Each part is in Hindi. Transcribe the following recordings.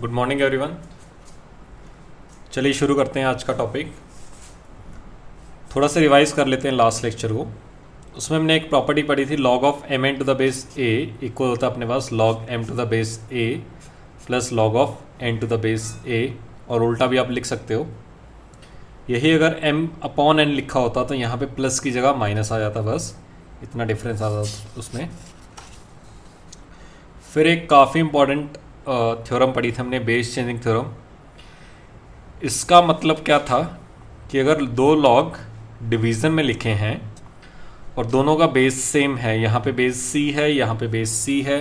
Good morning everyone. चलिए शुरू करते हैं आज का टॉपिक। थोड़ा सा रिवाइज कर लेते हैं लास्ट लेक्चर को। उसमें हमने एक प्रॉपर्टी पढ़ी थी, log of M N to the base A equal होता है अपने पास log M to the base A plus log of N to the base A, और उल्टा भी आप लिख सकते हो। यही अगर m अपॉन n लिखा होता तो यहाँ पे प्लस की जगह माइनस आ जाता, बस इतना डिफरेंस आता उसमें। फिर एक काफ़ी इंपॉर्टेंट थ्योरम पढ़ी थी हमने, बेस चेंजिंग थ्योरम। इसका मतलब क्या था कि अगर दो लॉग डिवीज़न में लिखे हैं और दोनों का बेस सेम है, यहाँ पे बेस c है, यहाँ पे बेस c है,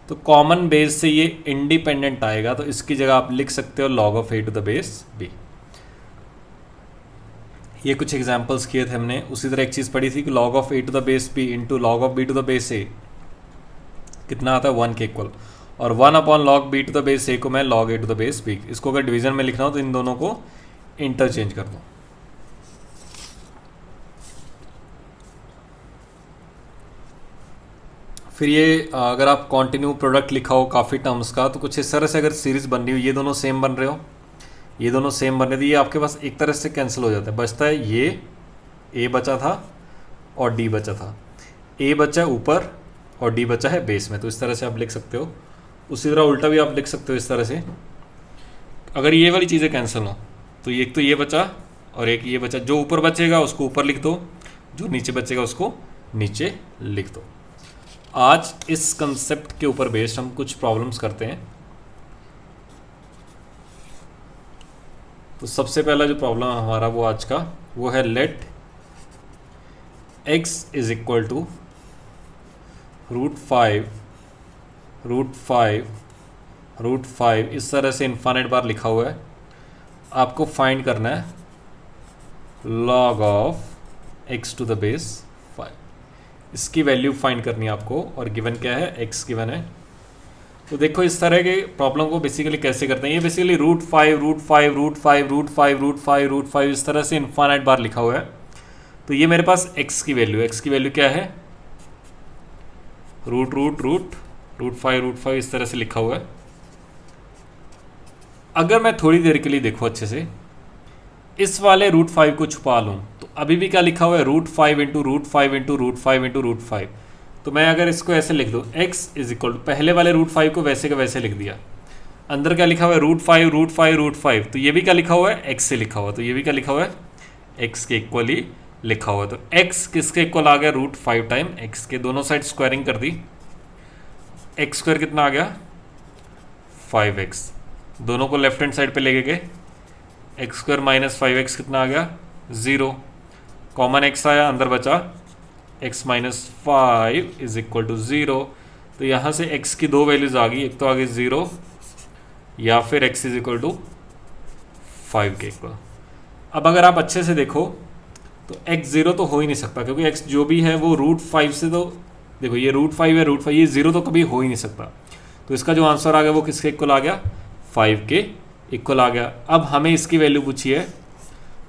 तो कॉमन बेस से ये इंडिपेंडेंट आएगा, तो इसकी जगह आप लिख सकते हो log of a to the base b। ये कुछ एग्जांपल्स किए थे हमने। उसी तरह एक चीज़ पढ़ी थी कि log of a to the base b into log of b to the base a कितना आता है 1 के इक्वल, और 1 upon log b to the base a को मैं log a to the base b, इसको अगर डिवीजन में लिखना हो तो इन दोनों को इंटरचेंज कर दो। फिर ये अगर आप कंटिन्यू प्रोडक्ट लिखा हो काफ़ी टर्म्स का, तो कुछ इस तरह से अगर सीरीज बन रही हो, ये दोनों सेम बन रहे हो, ये दोनों सेम बन रहे थे, ये आपके पास एक तरह से कैंसिल हो जाता है। बचता है ये a बचा था और d बचा था, a बचा है ऊपर और d बचा है बेस में, तो इस तरह से आप लिख सकते हो। उसी तरह उल्टा भी आप लिख सकते हो इस तरह से। अगर ये वाली चीज़ें कैंसिल हो तो एक तो ये बचा और एक ये बचा, जो ऊपर बचेगा उसको ऊपर लिख दो, जो नीचे बचेगा उसको नीचे लिख दो। आज इस कंसेप्ट के ऊपर बेस्ड हम कुछ प्रॉब्लम्स करते हैं। तो सबसे पहला जो प्रॉब्लम हमारा वो आज का वो है, let x is equal to root five, इस तरह से इन्फाइनाइट बार लिखा हुआ है। आपको फाइंड करना है log of x to the base 5, इसकी वैल्यू फाइंड करनी है आपको, और गिवन क्या है, x गिवन है। तो देखो इस तरह के प्रॉब्लम को बेसिकली कैसे करते हैं, ये बेसिकली रूट फाइव इस तरह से इन्फाइनाइट बार लिखा हुआ है। तो ये मेरे पास x की वैल्यू क्या है, रूट फाइव इस तरह से लिखा हुआ है। अगर मैं थोड़ी देर के लिए देखो अच्छे से, इस वाले रूट फाइव को छुपा लूँ तो अभी भी क्या लिखा हुआ है, root five into root five. तो मैं अगर इसको ऐसे लिख दूँ, x इज इक्वल टू पहले वाले रूट फाइव को वैसे का वैसे लिख दिया, अंदर क्या लिखा हुआ है, रूट फाइव, तो ये भी क्या लिखा हुआ है, x से लिखा हुआ, तो ये भी क्या लिखा हुआ है, x के इक्वल ही लिखा हुआ। तो x किसके इक्वल आ गया, रूट फाइव टाइम x के, दोनों साइड स्क्वायरिंग कर दी, x स्क्वायर कितना आ गया 5x, दोनों को लेफ्ट हैंड साइड पे लेके गए, एक्स स्क्वायर माइनस 5x कितना आ गया 0, कॉमन x आया, अंदर बचा x minus 5 is equal to 0। तो यहाँ से x की दो वैल्यूज आ गई, एक तो आ गई 0 या फिर x इज इक्वल टू 5 के इक्वल। अब अगर आप अच्छे से देखो तो x 0 तो हो ही नहीं सकता, क्योंकि x जो भी है वो रूट 5 से, तो देखो ये रूट 5 है, ये 0 तो कभी हो ही नहीं सकता। तो इसका जो आंसर आ गया वो किसके इक्वल आ गया, 5 के इक्वल आ गया। अब हमें इसकी वैल्यू पूछी है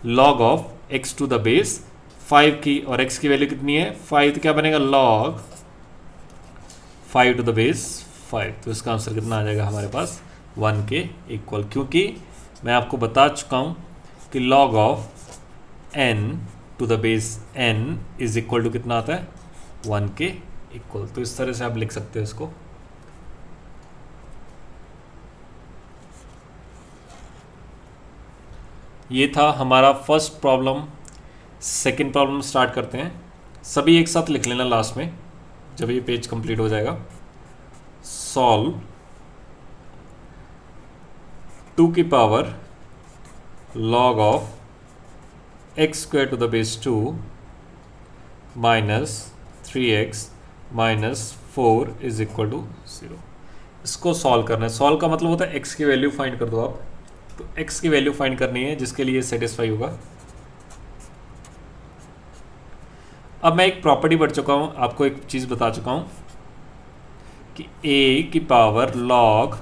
log of x to the base 5 की, और x की वैल्यू कितनी है 5, तो क्या बनेगा log 5 टू द बेस 5। तो इसका आंसर कितना आ जाएगा हमारे पास 1 के इक्वल, क्योंकि मैं आपको बता चुका हूँ कि log of n to the base n is equal to कितना आता है 1 के इक्वल। तो इस तरह से आप लिख सकते हो इसको। ये था हमारा first problem. Second problem start करते हैं, सभी एक साथ लिख लेना लास्ट में जब ये पेज कंप्लीट हो जाएगा। सॉल्व 2 की power log of x square to the base 2 minus 3x minus 4 is equal to 0। इसको सॉल्व करना है। सॉल्व का मतलब होता है x की वैल्यू फाइंड कर दो आप, तो x की वैल्यू फाइंड करनी है जिसके लिए सेटिस्फाई होगा। अब मैं एक प्रॉपर्टी पढ़ चुका हूँ, आपको एक चीज़ बता चुका हूँ कि a की power log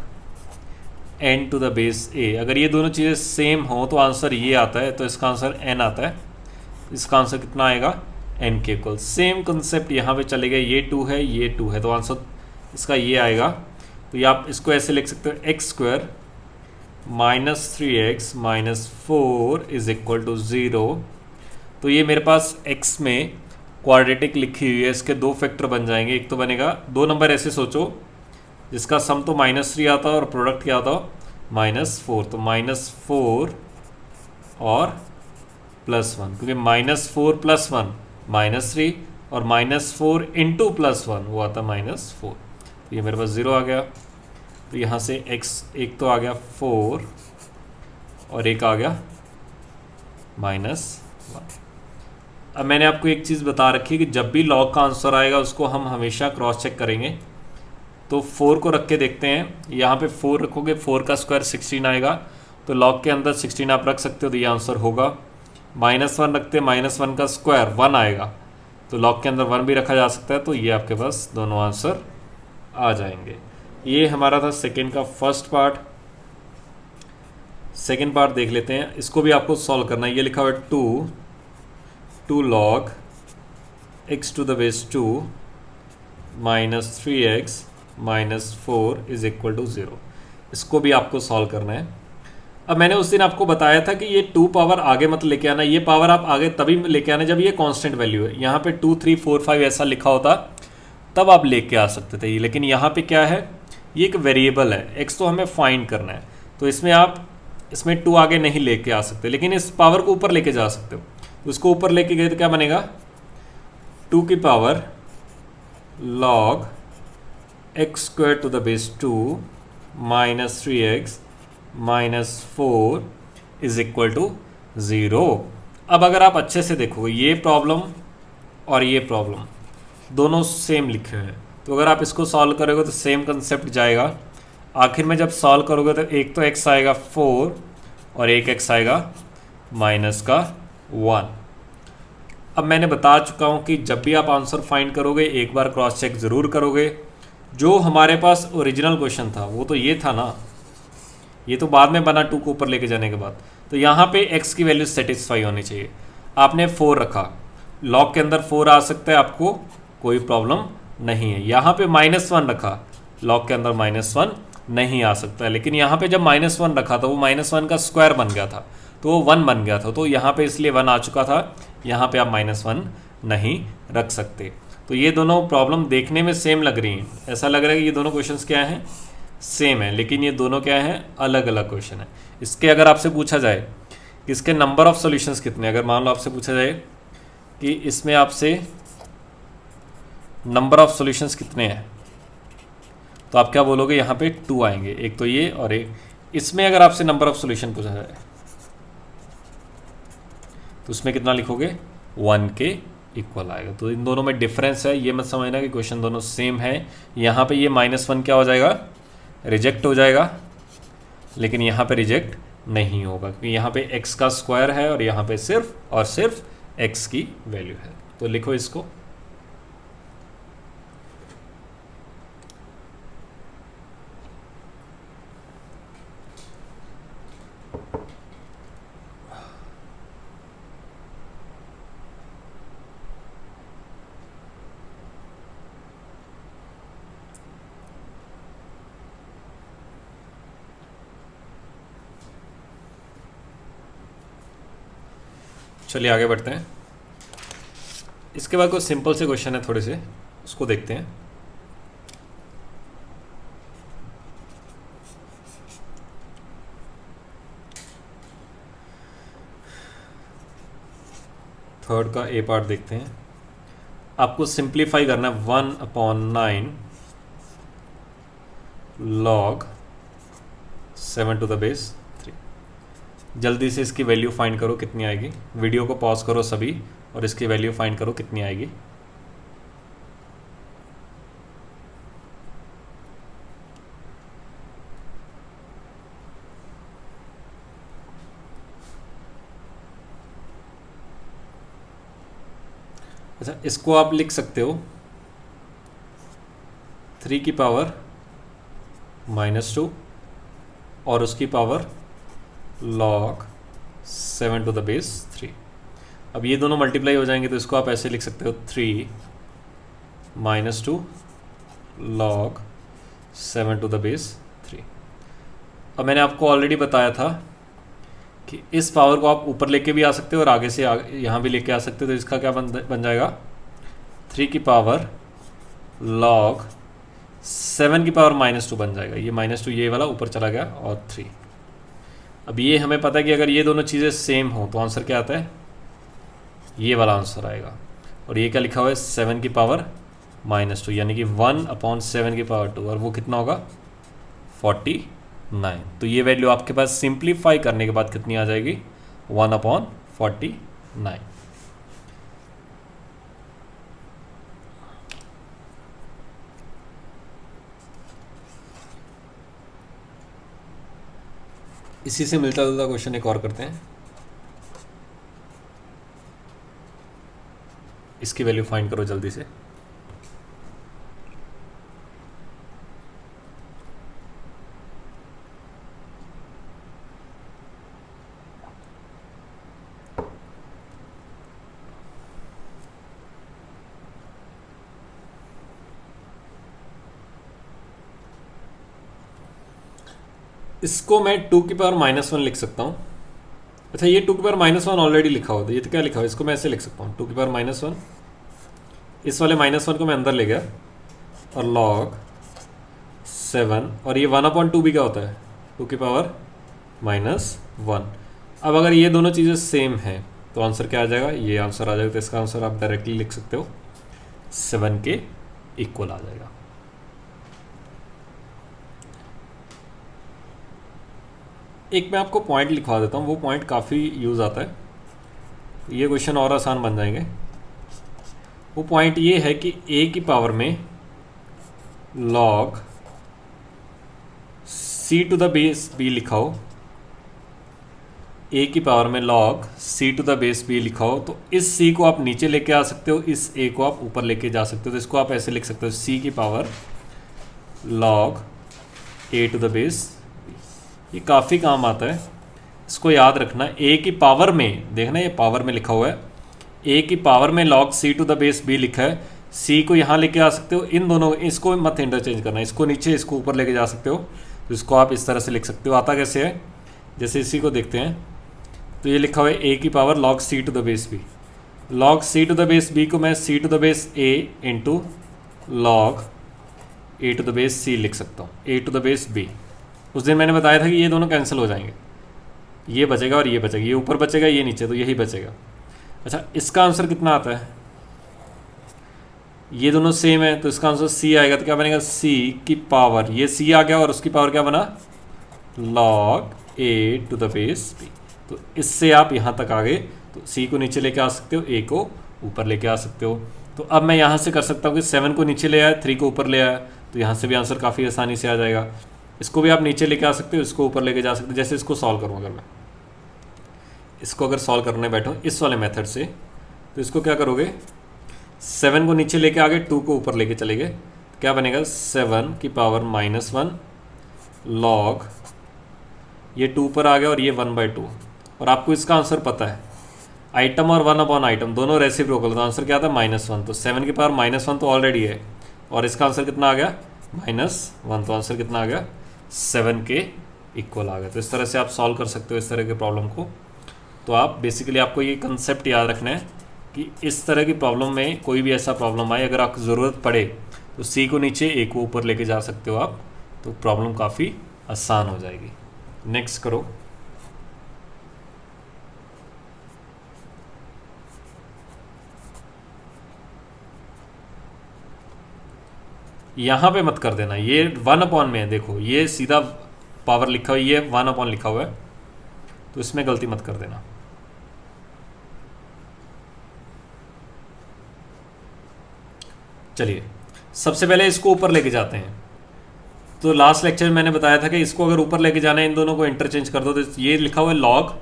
n to the base a, अगर ये दोनों चीज़ें सेम हो तो आंसर ये आता है, तो इसका आंसर n आता है। इसका आंसर कितना आएगा n के इक्वल। सेम कंसेप्ट यहाँ पे चलेगा, ये 2 है ये 2 है, तो आंसर इसका ये आएगा। तो ये आप इसको ऐसे लिख सकते हो, x square -3x-4 is equal to 0। तो ये मेरे पास x में क्वाड्रेटिक लिखी हुई है, इसके दो फैक्टर बन जाएंगे। एक तो बनेगा, दो नंबर ऐसे सोचो जिसका सम तो -3 आता और प्रोडक्ट क्या आता -4, तो -4 और +1, क्योंकि -4 + 1 -3 और -4 इंटू +1 वो आता -4। तो ये मेरे पास 0 आ गया। तो यहाँ से x एक तो आ गया 4 और एक आ गया -1। अब मैंने आपको एक चीज़ बता रखी है कि जब भी लॉग का आंसर आएगा उसको हम हमेशा क्रॉस चेक करेंगे। तो 4 को रख के देखते हैं, यहाँ पे 4 रखोगे, 4 का स्क्वायर 16 आएगा, तो लॉग के अंदर 16 आप रख सकते हो, तो ये आंसर होगा। -1 रखते हैं, -1 का स्क्वायर 1 आएगा, तो लॉग के अंदर 1 भी रखा जा सकता है, तो ये आपके पास दोनों आंसर आ जाएंगे। ये हमारा था सेकेंड का फर्स्ट पार्ट। सेकेंड पार्ट देख लेते हैं, इसको भी आपको सॉल्व करना है। ये लिखा हुआ है 2 log x to the base 2 minus 3x minus 4 is equal to 0। इसको भी आपको सॉल्व करना है। अब मैंने उस दिन आपको बताया था कि ये 2 पावर आगे मत लेके आना, ये पावर आप आगे तभी लेके आना जब ये कांस्टेंट वैल्यू है। यहाँ पे 2 3 4 5 ऐसा लिखा होता तब आप लेके आ सकते थे, लेकिन यहाँ पे क्या है, ये एक वेरिएबल है, x तो हमें फाइंड करना है, तो इसमें आप इसमें 2 आगे नहीं लेके आ सकते, लेकिन इस पावर को ऊपर लेके जा सकते हो। उसको ऊपर लेके गए तो क्या बनेगा, 2 की power log x square to the base 2 minus 3x minus 4 is equal to 0। अब अगर आप अच्छे से देखोगे, ये प्रॉब्लम और ये प्रॉब्लम दोनों सेम लिखे हैं, तो अगर आप इसको सॉल्व करोगे तो सेम कंसेप्ट जाएगा। आखिर में जब सॉल्व करोगे तो एक तो x आएगा 4 और एक x आएगा -1। अब मैंने बता चुका हूँ कि जब भी आप आंसर फाइंड करोगे एक बार क्रॉस चेक ज़रूर करोगे। जो हमारे पास ओरिजिनल क्वेश्चन था वो तो ये था ना, ये तो बाद में बना 2 को ऊपर लेके जाने के बाद। तो यहाँ पे x की वैल्यू सेटिस्फाई होनी चाहिए। आपने 4 रखा, लॉग के अंदर 4 आ सकता है, आपको कोई प्रॉब्लम नहीं है। यहाँ पे -1 रखा, लॉग के अंदर -1 नहीं आ सकता है, लेकिन यहाँ पे जब -1 रखा तो वो -1 का स्क्वायर बन गया था, तो वो 1 बन गया था, तो यहाँ पे इसलिए 1 आ चुका था। यहाँ पे आप -1 नहीं रख सकते। तो ये दोनों प्रॉब्लम देखने में सेम लग रही हैं, ऐसा लग रहा है कि ये दोनों क्वेश्चंस क्या हैं, सेम है, लेकिन ये दोनों क्या हैं, अलग अलग क्वेश्चन है। इसके अगर आपसे पूछा जाए कि इसके नंबर ऑफ सॉल्यूशंस कितने, अगर मान लो आपसे पूछा जाए कि इसमें आपसे नंबर ऑफ सॉल्यूशंस कितने हैं, तो आप क्या बोलोगे, यहाँ पे 2 आएंगे, एक तो ये और एक। इसमें अगर आपसे नंबर ऑफ सॉल्यूशन पूछा जाए तो उसमें कितना लिखोगे, 1 के इक्वल आएगा। तो इन दोनों में डिफरेंस है, ये मत समझना कि क्वेश्चन दोनों सेम है। यहाँ पे ये -1 क्या हो जाएगा, रिजेक्ट हो जाएगा, लेकिन यहाँ पे रिजेक्ट नहीं होगा, क्योंकि यहाँ पे x का स्क्वायर है और यहाँ पे सिर्फ और सिर्फ x की वैल्यू है। तो लिखो इसको, चलिए आगे बढ़ते हैं। इसके बाद कोई सिंपल से क्वेश्चन है थोड़े से, उसको देखते हैं। थर्ड का ए पार्ट देखते हैं। आपको सिंप्लीफाई करना है 1/9 log 7 to the base 3। जल्दी से इसकी वैल्यू फाइंड करो कितनी आएगी। वीडियो को पॉज करो सभी और इसकी वैल्यू फाइंड करो कितनी आएगी। अच्छा, इसको आप लिख सकते हो 3 की पावर -2 और उसकी power log 7 to the base 3। अब ये दोनों मल्टीप्लाई हो जाएंगे तो इसको आप ऐसे लिख सकते हो 3 - 2 log 7 to the base 3। अब मैंने आपको ऑलरेडी बताया था कि इस पावर को आप ऊपर लेके भी आ सकते हो और आगे से यहाँ भी लेके आ सकते हो। तो इसका क्या बन जाएगा, 3 की पावर log 7 की पावर -2 बन जाएगा। ये -2 ये वाला ऊपर चला गया और 3। अब ये हमें पता है कि अगर ये दोनों चीज़ें सेम हो तो आंसर क्या आता है, ये वाला आंसर आएगा। और ये क्या लिखा हुआ है, 7 की पावर -2 यानी कि 1/7 की पावर 2, और वो कितना होगा 49। तो ये वैल्यू आपके पास सिंप्लीफाई करने के बाद कितनी आ जाएगी, 1/49। इसी से मिलता जुलता क्वेश्चन एक और करते हैं। इसकी वैल्यू फाइंड करो जल्दी से। इसको मैं 2 की पावर -1 लिख सकता हूँ। अच्छा, ये 2 की पावर -1 ऑलरेडी लिखा हुआ था, ये तो क्या लिखा हुआ है, इसको मैं ऐसे लिख सकता हूँ 2 की पावर -1, इस वाले -1 को मैं अंदर ले गया और log 7, और ये 1/2 भी क्या होता है, 2 की पावर -1। अब अगर ये दोनों चीज़ें सेम हैं तो आंसर क्या आ जाएगा, ये आंसर आ जाएगा। तो इसका आंसर आप डायरेक्टली लिख सकते हो, 7 के इक्वल आ जाएगा। एक मैं आपको पॉइंट लिखवा देता हूँ, वो पॉइंट काफ़ी यूज़ आता है, ये क्वेश्चन और आसान बन जाएंगे। वो पॉइंट ये है कि a की पावर में log c to the base b लिखा हो, a की पावर में log c to the base b लिखा हो, तो इस c को आप नीचे लेके आ सकते हो, इस a को आप ऊपर लेके जा सकते हो। तो इसको आप ऐसे लिख सकते हो, c की power log a to the base. ये काफ़ी काम आता है, इसको याद रखना। a की पावर में देखना, ये पावर में लिखा हुआ है, a की पावर में log c to the base b लिखा है। c को यहाँ लेके आ सकते हो, इन दोनों इसको मत इंटरचेंज करना, इसको नीचे इसको ऊपर लेके जा सकते हो। तो इसको आप इस तरह से लिख सकते हो। आता कैसे है, जैसे इसी को देखते हैं, तो ये लिखा हुआ है a की power log c to the base b। log c to the base b को मैं c to the base a into log a to the base c लिख सकता हूँ, a to the base b। उस दिन मैंने बताया था कि ये दोनों कैंसिल हो जाएंगे, ये बचेगा और ये बचेगा, ये ऊपर बचेगा ये नीचे, तो यही बचेगा। अच्छा, इसका आंसर कितना आता है, ये दोनों सेम है तो इसका आंसर c आएगा। तो क्या बनेगा, c की पावर, ये c आ गया और उसकी पावर क्या बना, log a to the base b। तो इससे आप यहाँ तक आ गए, तो c को नीचे लेके आ सकते हो, a को ऊपर लेके आ सकते हो। तो अब मैं यहाँ से कर सकता हूँ कि 7 को नीचे ले आया, 3 को ऊपर ले आया, तो यहाँ से भी आंसर काफ़ी आसानी से आ जाएगा। इसको भी आप नीचे लेके आ सकते हो, इसको ऊपर लेके जा सकते हो। जैसे इसको सॉल्व करूँ, अगर मैं इसको अगर सॉल्व करने बैठूँ इस वाले मेथड से, तो इसको क्या करोगे, 7 को नीचे लेके आ गए, 2 को ऊपर लेके चले गए, तो क्या बनेगा, 7 की पावर -1 log, ये 2 पर आ गया और ये 1/2। और आपको इसका आंसर पता है, आइटम और 1/आइटम दोनों रेसिप्रोकल, तो आंसर क्या आता है, -1। तो 7 की पावर -1 तो ऑलरेडी है, और इसका आंसर कितना आ गया, -1। तो आंसर कितना आ गया, 7 के इक्वल आ गया। तो इस तरह से आप सॉल्व कर सकते हो इस तरह के प्रॉब्लम को। तो आप बेसिकली आपको ये कंसेप्ट याद रखना है कि इस तरह की प्रॉब्लम में कोई भी ऐसा प्रॉब्लम आए, अगर आपको ज़रूरत पड़े तो c को नीचे a को ऊपर लेके जा सकते हो आप, तो प्रॉब्लम काफ़ी आसान हो जाएगी। नेक्स्ट करो। यहाँ पे मत कर देना, ये 1/, में है, देखो ये सीधा पावर लिखा हुआ है, ये 1/, लिखा हुआ है, तो इसमें गलती मत कर देना। चलिए सबसे पहले इसको ऊपर लेके जाते हैं। तो लास्ट लेक्चर में मैंने बताया था कि इसको अगर ऊपर लेके जाना है, इन दोनों को इंटरचेंज कर दो। तो ये लिखा हुआ है log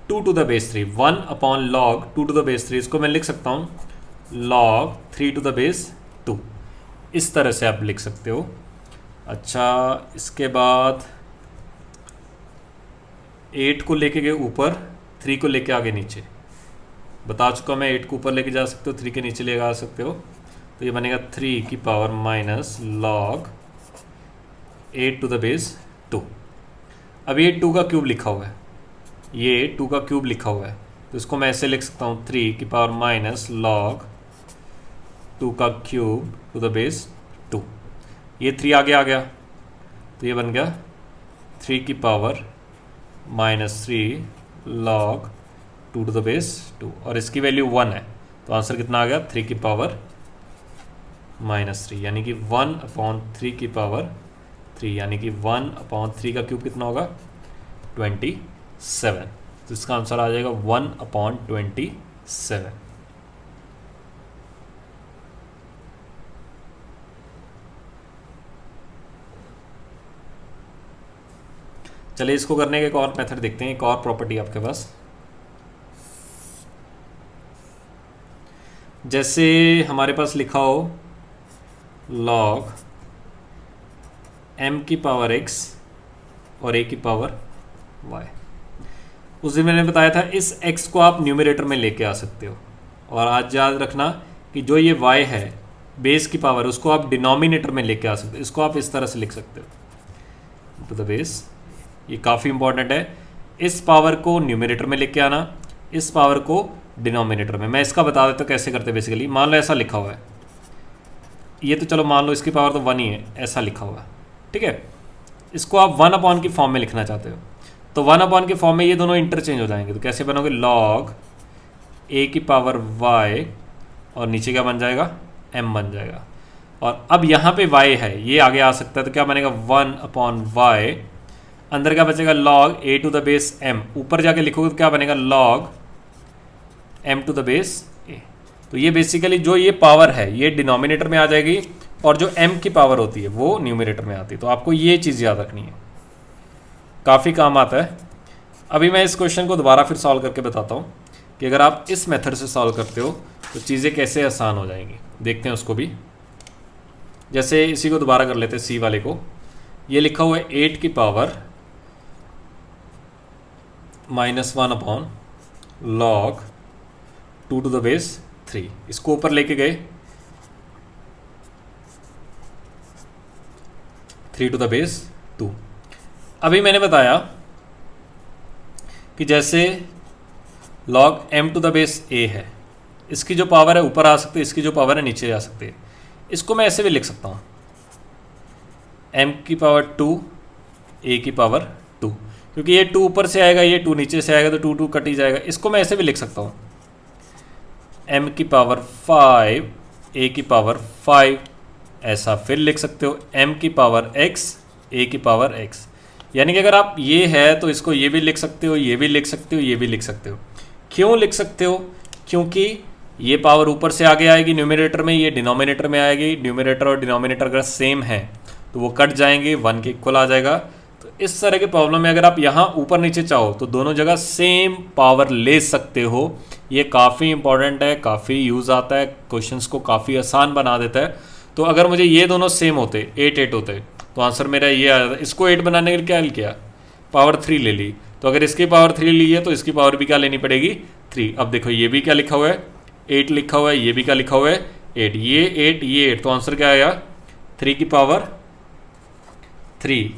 2 to the base 3, 1/log 2 to the base 3। इसको मैं लिख सकता हूँ log 3 टू द बेस 2, इस तरह से आप लिख सकते हो। अच्छा, इसके बाद 8 को लेके गए ऊपर, 3 को लेके आगे नीचे, बता चुका मैं। 8 को ऊपर लेके जा सकते हो, 3 के नीचे लेके आ सकते हो। तो ये बनेगा 3 की power -log 8 to the base 2। अब ये 2 का क्यूब लिखा हुआ है, ये 2 का क्यूब लिखा हुआ है, तो इसको मैं ऐसे लिख सकता हूँ 3 की पावर माइनस लॉग 2 का क्यूब टू द बेस 2। ये 3 आगे आ गया तो ये बन गया 3 की power minus 3 log 2 to the base 2, और इसकी वैल्यू 1 है, तो आंसर कितना आ गया 3 की पावर माइनस 3, यानी कि 1/3 की पावर 3, यानी कि 1/3 का क्यूब कितना होगा 27। तो इसका आंसर आ जाएगा 1/27। चलिए इसको करने के एक और मेथड देखते हैं, एक और प्रॉपर्टी आपके पास। जैसे हमारे पास लिखा हो log m की पावर x और a की पावर y। उस दिन मैंने बताया था इस x को आप न्यूमरेटर में लेके आ सकते हो, और आज याद रखना कि जो ये y है बेस की पावर, उसको आप डिनोमिनेटर में लेके आ सकते हो। इसको आप इस तरह से लिख सकते हो टू द बेस, ये काफ़ी इंपॉर्टेंट है। इस पावर को न्यूमरेटर में लेके आना, इस पावर को डिनोमिनेटर में। मैं इसका बता देता हूँ कैसे करते हैं। बेसिकली मान लो ऐसा लिखा हुआ है, ये तो चलो मान लो इसकी पावर तो 1 ही है, ऐसा लिखा हुआ है, ठीक है। इसको आप 1/, की फॉर्म में लिखना चाहते हो, तो 1/, के फॉर्म में ये दोनों इंटरचेंज हो जाएंगे। तो कैसे बनोगे, log a की पावर y और नीचे क्या बन जाएगा m बन जाएगा। और अब यहाँ पे y है, ये आगे आ सकता है, तो क्या बनेगा 1/y, अंदर क्या बचेगा log a to the base m, ऊपर जाके लिखोगे तो क्या बनेगा log m to the base a। तो ये बेसिकली जो ये पावर है ये डिनोमिनेटर में आ जाएगी, और जो m की पावर होती है वो न्यूमरेटर में आती है। तो आपको ये चीज़ याद रखनी है, काफ़ी काम आता है। अभी मैं इस क्वेश्चन को दोबारा फिर सॉल्व करके बताता हूँ कि अगर आप इस मेथड से सॉल्व करते हो तो चीज़ें कैसे आसान हो जाएंगी। देखते हैं उसको भी। जैसे इसी को दोबारा कर लेते हैं, सी वाले को। ये लिखा हुआ है 8 की power -1 log 2 to the base 3। इसको ऊपर लेके गए 3 टू द बेस 2। अभी मैंने बताया कि जैसे log m to the base a है, इसकी जो पावर है ऊपर आ सकती है, इसकी जो पावर है नीचे जा सकती है। इसको मैं ऐसे भी लिख सकता हूँ m की पावर 2 a की पावर 2, क्योंकि ये 2 ऊपर से आएगा, ये 2 नीचे से आएगा, तो 2 2 कट ही जाएगा। इसको मैं ऐसे भी लिख सकता हूँ m की पावर 5 a की पावर 5, ऐसा फिर लिख सकते हो m की पावर x a की पावर x। यानी कि अगर आप ये है तो इसको ये भी लिख सकते हो, ये भी लिख सकते हो, ये भी लिख सकते हो। क्यों लिख सकते हो, क्योंकि ये पावर ऊपर से आगे आएगी न्यूमरेटर में, ये डिनोमिनेटर में आएगी। न्यूमरेटर और डिनोमिनेटर अगर सेम है तो वो कट जाएंगे, 1 के इक्वल आ जाएगा। तो इस तरह के प्रॉब्लम में अगर आप यहाँ ऊपर नीचे चाहो तो दोनों जगह सेम पावर ले सकते हो। ये काफ़ी इंपॉर्टेंट है, काफ़ी यूज़ आता है, क्वेश्चंस को काफ़ी आसान बना देता है। तो अगर मुझे ये दोनों सेम होते, 8 8 होते, तो आंसर मेरा ये आ जाता। इसको 8 बनाने के लिए क्या किया, पावर 3 ले ली। तो अगर इसकी पावर 3 ली है तो इसकी पावर भी क्या लेनी पड़ेगी 3। अब देखो ये भी क्या लिखा हुआ है 8 लिखा हुआ है, ये भी क्या लिखा हुआ है 8, ये 8 ये 8, तो आंसर क्या आया 3 की पावर 3,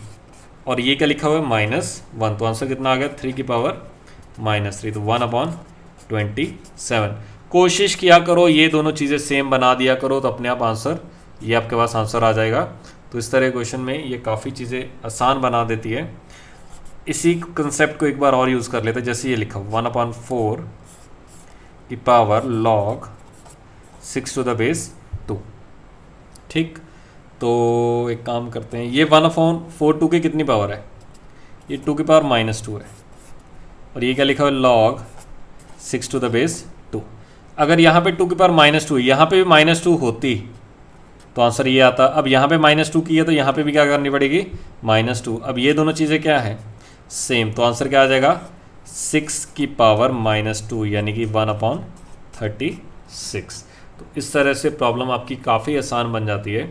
और ये क्या लिखा हुआ है -1, तो आंसर कितना आ गया 3 की पावर -3, तो 1/27। कोशिश किया करो ये दोनों चीज़ें सेम बना दिया करो, तो अपने आप आंसर, ये आपके पास आंसर आ जाएगा। तो इस तरह क्वेश्चन में ये काफ़ी चीज़ें आसान बना देती है। इसी कंसेप्ट को एक बार और यूज़ कर लेते हैं। जैसे ये लिखा 1/4 की power log 6 to the base 2, ठीक। तो एक काम करते हैं, ये 1/4 2 की कितनी पावर है, ये 2 की पावर -2 है, और ये क्या लिखा हुआ है log 6 टू द बेस 2। अगर यहाँ पे 2 की पावर -2, यहाँ पे भी -2 होती तो आंसर ये आता। अब यहाँ पे -2 की है तो यहाँ पे भी क्या करनी पड़ेगी -2। अब ये दोनों चीज़ें क्या है सेम, तो आंसर क्या आ जाएगा 6 की पावर -2, यानी कि 1/36। तो इस तरह से प्रॉब्लम आपकी काफ़ी आसान बन जाती है।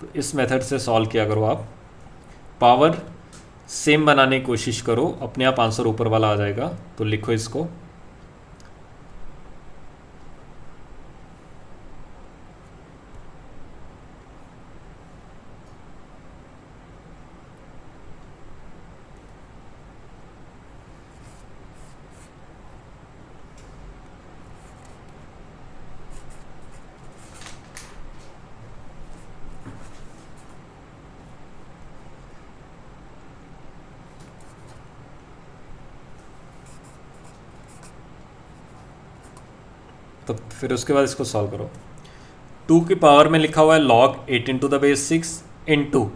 तो इस मेथड से सॉल्व किया करो, आप पावर सेम बनाने की कोशिश करो, अपने आप आंसर ऊपर वाला आ जाएगा। तो लिखो इसको, तो फिर उसके बाद इसको सॉल्व करो। 2 की पावर में लिखा हुआ है log 8 into the base 6 into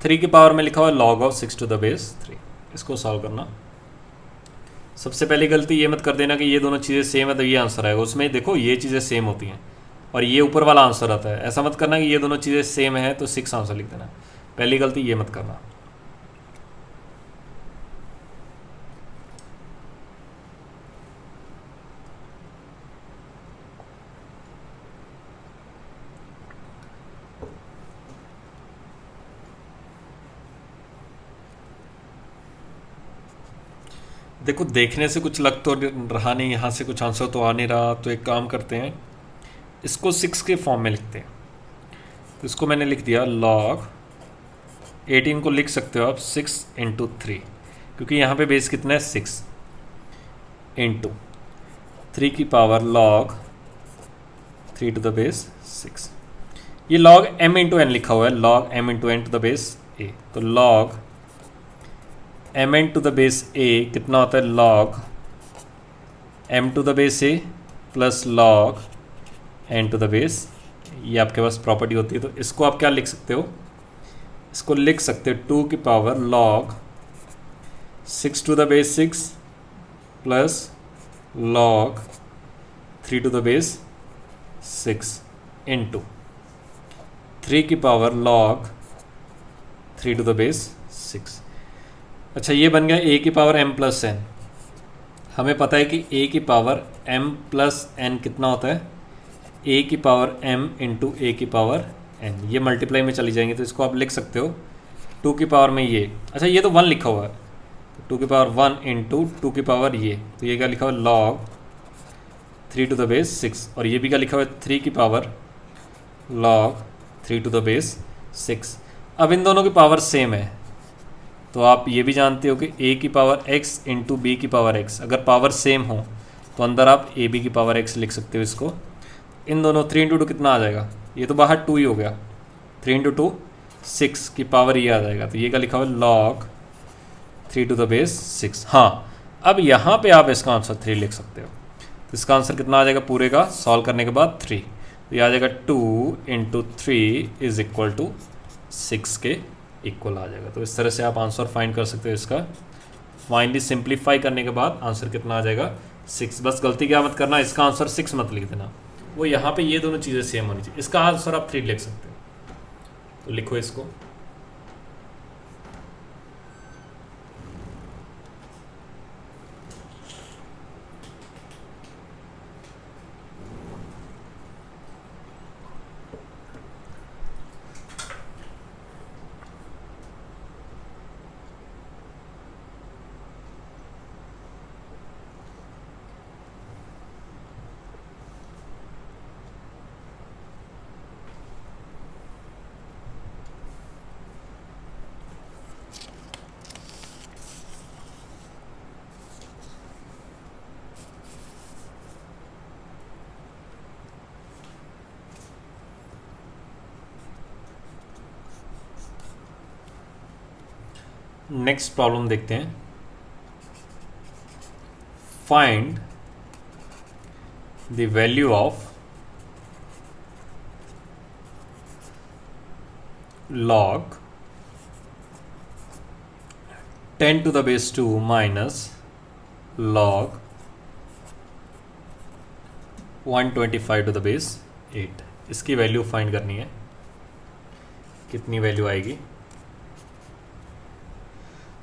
3 की पावर में लिखा हुआ है log of 6 to the base 3। इसको सॉल्व करना। सबसे पहली गलती ये मत कर देना कि ये दोनों चीज़ें सेम है तो ये आंसर आएगा। उसमें देखो ये चीज़ें सेम होती हैं और ये ऊपर वाला आंसर आता है। ऐसा मत करना कि ये दोनों चीज़ें सेम है तो 6 आंसर लिख देना। पहली गलती ये मत करना। देखो देखने से कुछ लग तो रहा नहीं, यहाँ से कुछ आंसर तो आ नहीं रहा, तो एक काम करते हैं, इसको 6 के फॉर्म में लिखते हैं। तो इसको मैंने लिख दिया log 18 को लिख सकते हो आप 6 इंटू 3, क्योंकि यहाँ पे बेस कितना है 6 इंटू 3 की power log 3 to the base 6। ये log m इंटू एन लिखा हुआ है, log m into n to the base a। तो log m n to the base a कितना होता है log m to the base a plus log n to the base. ये आपके पास प्रॉपर्टी होती है। तो इसको आप क्या लिख सकते हो, इसको लिख सकते हो 2 की power log 6 to the base 6 plus log 3 to the base 6 into 3 की power log 3 to the base 6। अच्छा ये बन गया a की पावर m प्लस n। हमें पता है कि a की पावर m प्लस n कितना होता है, a की पावर m इंटू a की पावर n। ये मल्टीप्लाई में चली जाएंगे तो इसको आप लिख सकते हो 2 की पावर में ये, अच्छा ये तो 1 लिखा हुआ है, तो 2 की पावर 1 इंटू 2 की पावर ये, तो ये क्या लिखा हुआ है log 3 टू द बेस 6, और ये भी क्या लिखा हुआ है 3 की power log 3 to the base 6। अब इन दोनों की पावर सेम है तो आप ये भी जानते हो कि a की पावर x इंटू बी की पावर x, अगर पावर सेम हो तो अंदर आप ए बी की पावर x लिख सकते हो इसको। इन दोनों 3 इंटू 2 कितना आ जाएगा, ये तो बाहर 2 ही हो गया, 3 इंटू 2 6 की पावर ये आ जाएगा। तो ये क्या लिखा हुआ है log 3 टू द बेस 6। हाँ अब यहाँ पे आप इसका आंसर 3 लिख सकते हो। तो इसका आंसर कितना आ जाएगा पूरे का सॉल्व करने के बाद 3, तो ये आ जाएगा 2 इंटू 3 इज इक्वल टू 6 के इक्वल आ जाएगा। तो इस तरह से आप आंसर फाइंड कर सकते हो इसका। फाइनली सिंप्लीफाई करने के बाद आंसर कितना आ जाएगा 6। बस गलती क्या मत करना, इसका आंसर 6 मत लिख देना, वो यहाँ पे ये दोनों चीज़ें सेम होनी चाहिए। इसका आंसर आप 3 लिख सकते हो, तो लिखो इसको। नेक्स्ट प्रॉब्लम देखते हैं। Find the value of log 10 to the base 2 minus log 125 to the base 8। इसकी वैल्यू फाइंड करनी है, कितनी वैल्यू आएगी।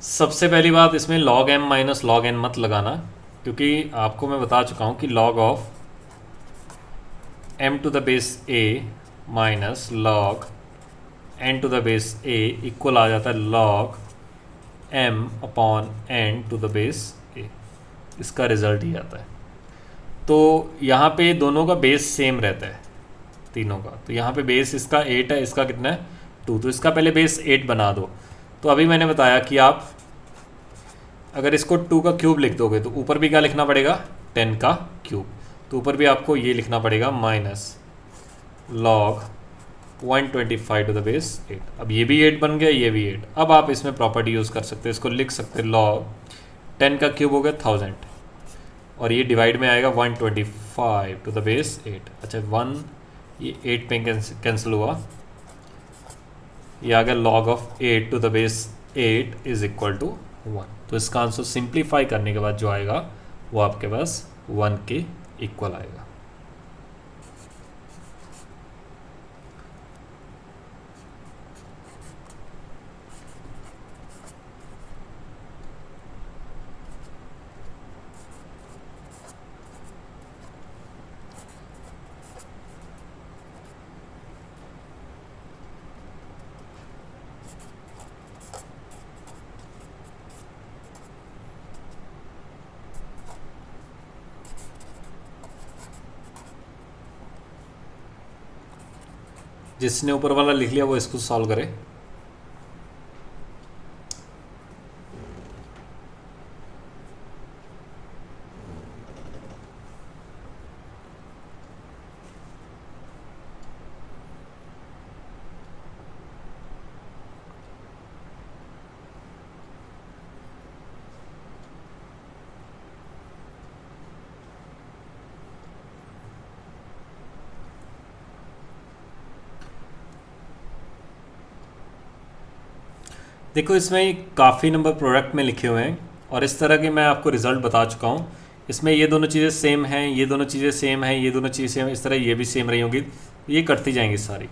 सबसे पहली बात, इसमें log m minus log n मत लगाना, क्योंकि आपको मैं बता चुका हूँ कि log of m to the base a minus log n to the base a equal आ जाता है log m upon n to the base a। इसका रिजल्ट ही आता है। तो यहाँ पे दोनों का बेस सेम रहता है तीनों का। तो यहाँ पे बेस इसका 8 है, इसका कितना है 2, तो इसका पहले बेस 8 बना दो। तो अभी मैंने बताया कि आप अगर इसको 2 का क्यूब लिख दोगे तो ऊपर भी क्या लिखना पड़ेगा 10 का क्यूब, तो ऊपर भी आपको ये लिखना पड़ेगा minus log 125 to the base 8। अब ये भी 8 बन गया, ये भी 8। अब आप इसमें प्रॉपर्टी यूज़ कर सकते हो, इसको लिख सकते हो log 10 का क्यूब हो गया 1000 और ये डिवाइड में आएगा 125 5 टू द बेस 8। अच्छा 1 ये 8 पे कैंसिल हुआ, ये आ गया log of 8 to the base 8 is equal to 1। तो इसका आंसर सिंप्लीफाई करने के बाद जो आएगा वो आपके पास 1 के इक्वल आएगा। जिसने ऊपर वाला लिख लिया वो इसको सॉल्व करे। देखो इसमें काफ़ी नंबर प्रोडक्ट में लिखे हुए हैं और इस तरह के मैं आपको रिज़ल्ट बता चुका हूँ। इसमें ये दोनों चीज़ें सेम हैं, ये दोनों चीज़ें सेम हैं, ये दोनों चीज़ें सेम, इस तरह ये भी सेम रही होंगी, ये कटती जाएंगी सारी।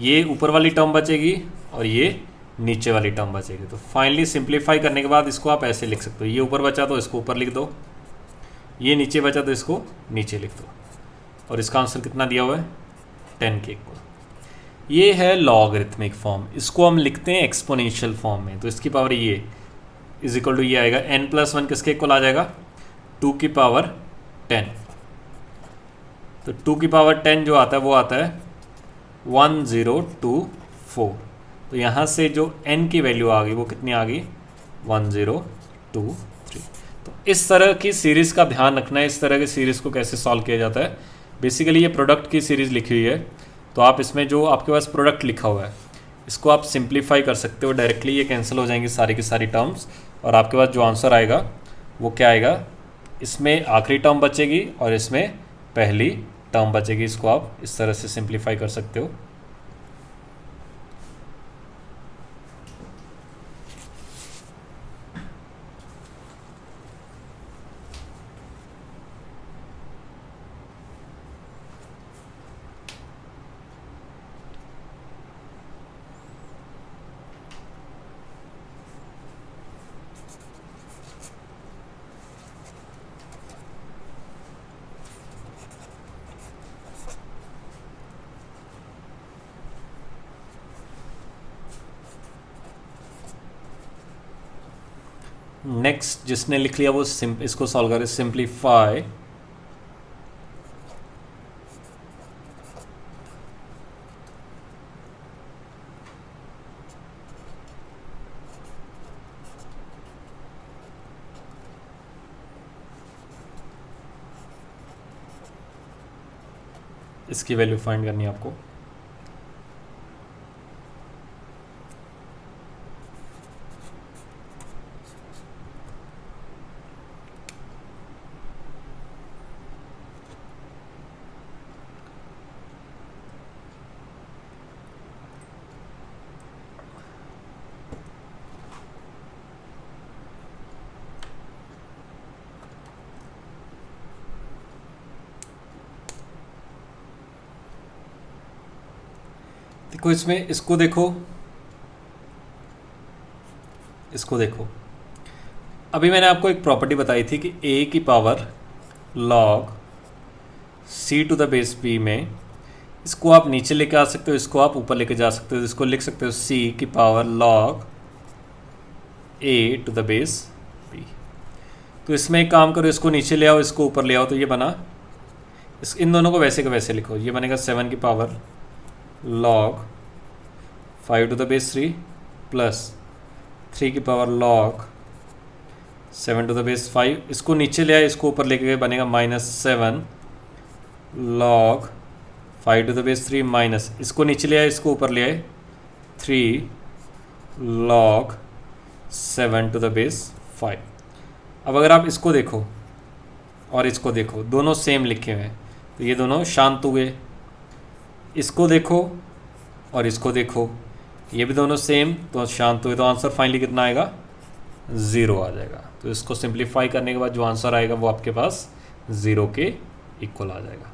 ये ऊपर वाली टर्म बचेगी और ये नीचे वाली टर्म बचेगी। तो फाइनली सिंप्लीफाई करने के बाद इसको आप ऐसे लिख सकते हो, ये ऊपर बचा तो इसको ऊपर लिख दो, ये नीचे बचा तो इसको नीचे लिख दो, और इसका आंसर कितना दिया हुआ है 10 के इक्वल। ये है लॉगरिथमिक फॉर्म, इसको हम लिखते हैं एक्सपोनेंशियल फॉर्म में। तो इसकी पावर ये इज इक्वल टू ये आएगा n+1 किसके इक्वल आ जाएगा 2 की पावर 10। तो 2 की पावर 10 जो आता है वो आता है 1024। तो यहाँ से जो n की वैल्यू आ गई वो कितनी आ गई 1023। तो इस तरह की सीरीज़ का ध्यान रखना है, इस तरह की सीरीज़ को कैसे सॉल्व किया जाता है। बेसिकली ये प्रोडक्ट की सीरीज़ लिखी हुई है, तो आप इसमें जो आपके पास प्रोडक्ट लिखा हुआ है इसको आप सिंप्लीफाई कर सकते हो डायरेक्टली, ये कैंसिल हो जाएंगी सारी की सारी टर्म्स, और आपके पास जो आंसर आएगा वो क्या आएगा, इसमें आखिरी टर्म बचेगी और इसमें पहली टर्म बचेगी। इसको आप इस तरह से सिंप्लीफाई कर सकते हो। नेक्स्ट जिसने लिख लिया वो इसको सॉल्व करे, सिंप्लीफाई इसकी वैल्यू फाइंड करनी है आपको। देखो इसमें इसको देखो, इसको देखो, अभी मैंने आपको एक प्रॉपर्टी बताई थी कि a की power log c to the base b में, इसको आप नीचे लेके आ सकते हो, इसको आप ऊपर लेके जा सकते हो। इसको लिख सकते हो c की power log a to the base b। तो इसमें एक काम करो, इसको नीचे ले आओ, इसको ऊपर ले आओ, तो ये बना, इन दोनों को वैसे का वैसे लिखो, ये बनेगा 7 की power log 5 to the base 3 plus 3 की power log 7 to the base 5। इसको नीचे ले आए, इसको ऊपर लेके गए, बनेगा -7 log 5 to the base 3 minus, इसको नीचे ले आए, इसको ऊपर ले आए 3 log 7 टू द बेस 5। अब अगर आप इसको देखो, और इसको देखो, दोनों सेम लिखे हुए हैं, तो ये दोनों शांत हुए। इसको देखो और इसको देखो, ये भी दोनों सेम, तो शांत हुए, तो आंसर फाइनली कितना आएगा, 0 आ जाएगा। तो इसको सिंप्लीफाई करने के बाद जो आंसर आएगा वो आपके पास 0 के इक्वल आ जाएगा।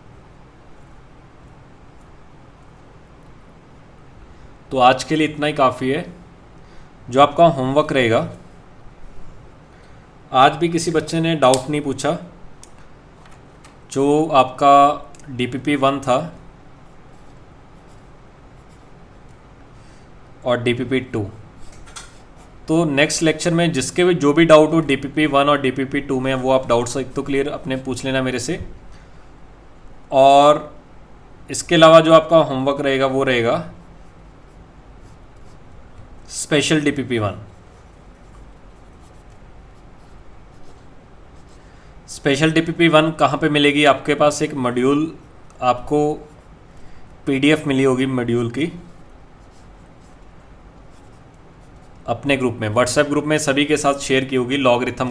तो आज के लिए इतना ही काफ़ी है। जो आपका होमवर्क रहेगा, आज भी किसी बच्चे ने डाउट नहीं पूछा। जो आपका DPP 1 था और DPP 2, तो नेक्स्ट लेक्चर में जिसके भी जो भी डाउट हो DPP 1 और DPP 2 में, वो आप डाउट्स एक तो क्लियर अपने पूछ लेना मेरे से। और इसके अलावा जो आपका होमवर्क रहेगा वो रहेगा स्पेशल DPP 1। स्पेशल DPP 1 कहाँ पे मिलेगी? आपके पास एक मॉड्यूल, आपको PDF मिली होगी मॉड्यूल की, अपने ग्रुप में, व्हाट्सएप ग्रुप में सभी के साथ शेयर की होगी। लॉगरिथम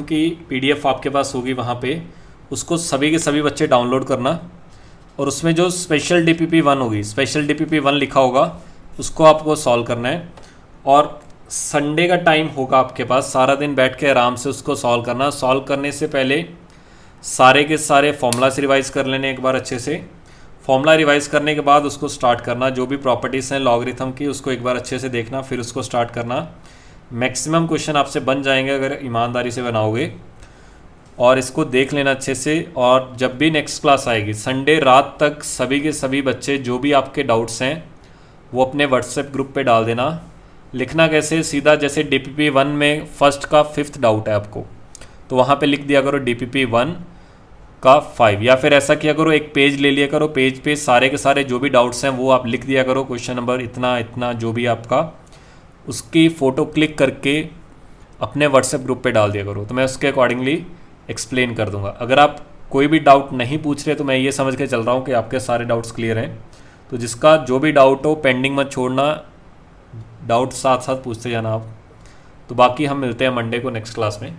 की PDF आपके पास होगी वहाँ पे, उसको सभी के सभी बच्चे डाउनलोड करना। और उसमें जो स्पेशल DPP 1 होगी, स्पेशल DPP 1 लिखा होगा, उसको आपको सॉल्व करना है। और संडे का टाइम होगा आपके पास, सारा दिन बैठ के आराम से उसको सॉल्व करना। सॉल्व करने से पहले सारे के सारे फॉर्मूलास रिवाइज कर लेने एक बार अच्छे से। फॉर्मूला रिवाइज करने के बाद उसको स्टार्ट करना, जो भी प्रॉपर्टीज़ हैं लॉगरिथम की उसको एक बार अच्छे से देखना, फिर उसको स्टार्ट करना। मैक्सिमम क्वेश्चन आपसे बन जाएंगे अगर ईमानदारी से बनाओगे। और इसको देख लेना अच्छे से। और जब भी नेक्स्ट क्लास आएगी संडे रात तक, सभी के सभी बच्चे जो भी आपके डाउट्स हैं वो अपने व्हाट्सएप ग्रुप पे डाल देना। लिखना कैसे? सीधा जैसे DPP 1 में फर्स्ट का 5th डाउट है आपको, तो वहाँ पे लिख दिया करो DPP 1 का 5, या फिर ऐसा किया करो एक पेज ले लिया करो, पेज पे सारे के सारे जो भी डाउट्स हैं वो आप लिख दिया करो, क्वेश्चन नंबर इतना इतना जो भी आपका, उसकी फ़ोटो क्लिक करके अपने व्हाट्सएप ग्रुप पे डाल दिया करो, तो मैं उसके अकॉर्डिंगली एक्सप्लेन कर दूंगा। अगर आप कोई भी डाउट नहीं पूछ रहे तो मैं ये समझ के चल रहा हूँ कि आपके सारे डाउट्स क्लियर हैं। तो जिसका जो भी डाउट हो पेंडिंग मत छोड़ना, डाउट साथ साथ पूछते जाना आप। तो बाकी हम मिलते हैं मंडे को नेक्स्ट क्लास में।